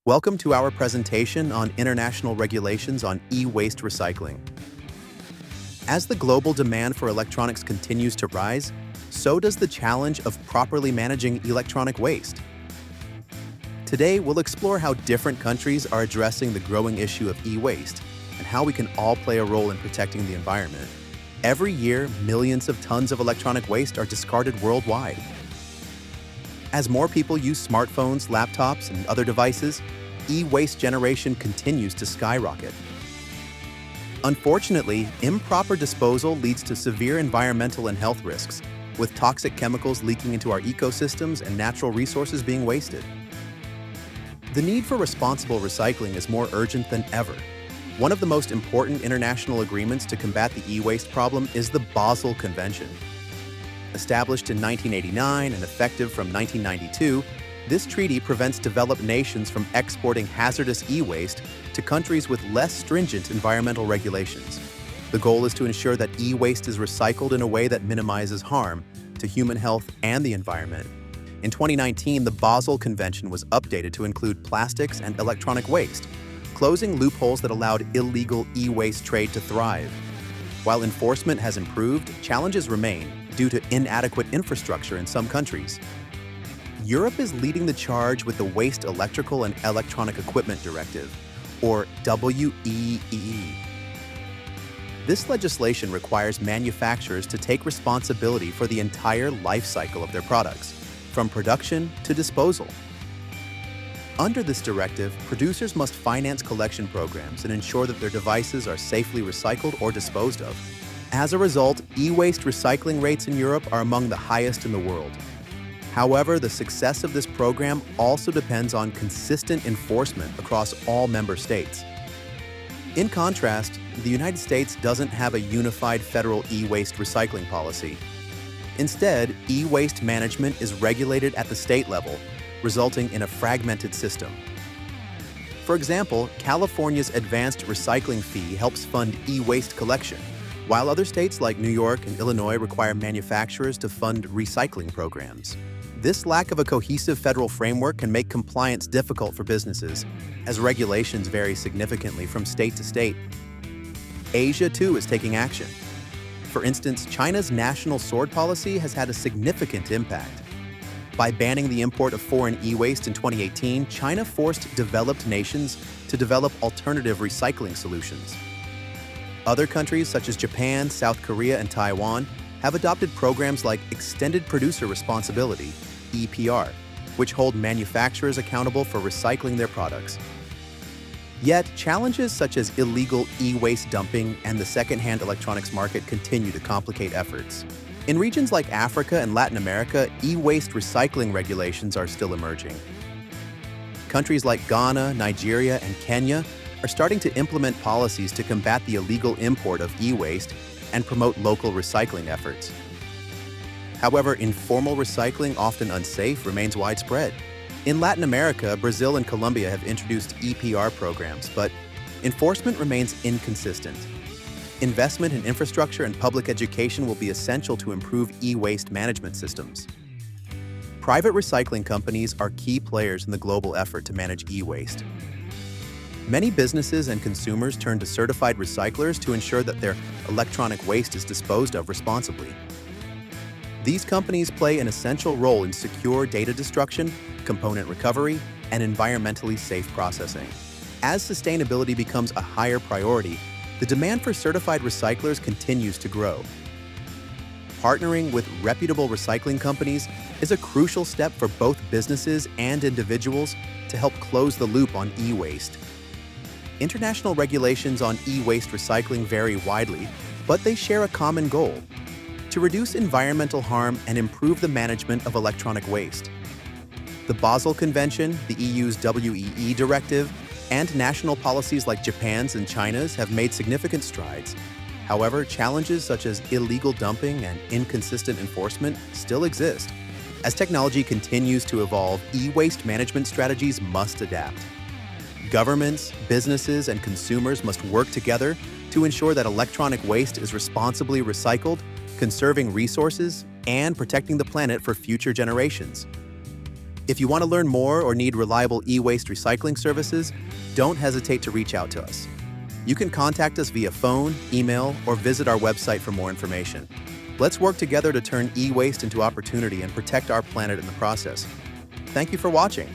Welcome to our presentation on international regulations on e-waste recycling. As the global demand for electronics continues to rise, so does the challenge of properly managing electronic waste. Today, we'll explore how different countries are addressing the growing issue of e-waste and how we can all play a role in protecting the environment. Every year, millions of tons of electronic waste are discarded worldwide. As more people use smartphones, laptops, and other devices, e-waste generation continues to skyrocket. Unfortunately, improper disposal leads to severe environmental and health risks, with toxic chemicals leaking into our ecosystems and natural resources being wasted. The need for responsible recycling is more urgent than ever. One of the most important international agreements to combat the e-waste problem is the Basel Convention. Established in 1989 and effective from 1992, this treaty prevents developed nations from exporting hazardous e-waste to countries with less stringent environmental regulations. The goal is to ensure that e-waste is recycled in a way that minimizes harm to human health and the environment. In 2019, the Basel Convention was updated to include plastics and electronic waste, closing loopholes that allowed illegal e-waste trade to thrive. While enforcement has improved, challenges remain due to inadequate infrastructure in some countries. Europe is leading the charge with the Waste Electrical and Electronic Equipment Directive, or WEEE. This legislation requires manufacturers to take responsibility for the entire life cycle of their products, from production to disposal. Under this directive, producers must finance collection programs and ensure that their devices are safely recycled or disposed of. As a result, e-waste recycling rates in Europe are among the highest in the world. However, the success of this program also depends on consistent enforcement across all member states. In contrast, the United States doesn't have a unified federal e-waste recycling policy. Instead, e-waste management is regulated at the state level, resulting in a fragmented system. For example, California's advanced recycling fee helps fund e-waste collection, while other states like New York and Illinois require manufacturers to fund recycling programs. This lack of a cohesive federal framework can make compliance difficult for businesses, as regulations vary significantly from state to state. Asia, too, is taking action. For instance, China's national sword policy has had a significant impact. By banning the import of foreign e-waste in 2018, China forced developed nations to develop alternative recycling solutions. Other countries such as Japan, South Korea, and Taiwan have adopted programs like Extended Producer Responsibility, EPR, which hold manufacturers accountable for recycling their products. Yet, challenges such as illegal e-waste dumping and the second-hand electronics market continue to complicate efforts. In regions like Africa and Latin America, e-waste recycling regulations are still emerging. Countries like Ghana, Nigeria, and Kenya are starting to implement policies to combat the illegal import of e-waste and promote local recycling efforts. However, informal recycling, often unsafe, remains widespread. In Latin America, Brazil and Colombia have introduced EPR programs, but enforcement remains inconsistent. Investment in infrastructure and public education will be essential to improve e-waste management systems. Private recycling companies are key players in the global effort to manage e-waste. Many businesses and consumers turn to certified recyclers to ensure that their electronic waste is disposed of responsibly. These companies play an essential role in secure data destruction, component recovery, and environmentally safe processing. As sustainability becomes a higher priority, the demand for certified recyclers continues to grow. Partnering with reputable recycling companies is a crucial step for both businesses and individuals to help close the loop on e-waste. International regulations on e-waste recycling vary widely, but they share a common goal: to reduce environmental harm and improve the management of electronic waste. The Basel Convention, the EU's WEE directive, and national policies like Japan's and China's have made significant strides. However, challenges such as illegal dumping and inconsistent enforcement still exist. As technology continues to evolve, e-waste management strategies must adapt. Governments, businesses, and consumers must work together to ensure that electronic waste is responsibly recycled, conserving resources, and protecting the planet for future generations. If you want to learn more or need reliable e-waste recycling services, don't hesitate to reach out to us. You can contact us via phone, email, or visit our website for more information. Let's work together to turn e-waste into opportunity and protect our planet in the process. Thank you for watching.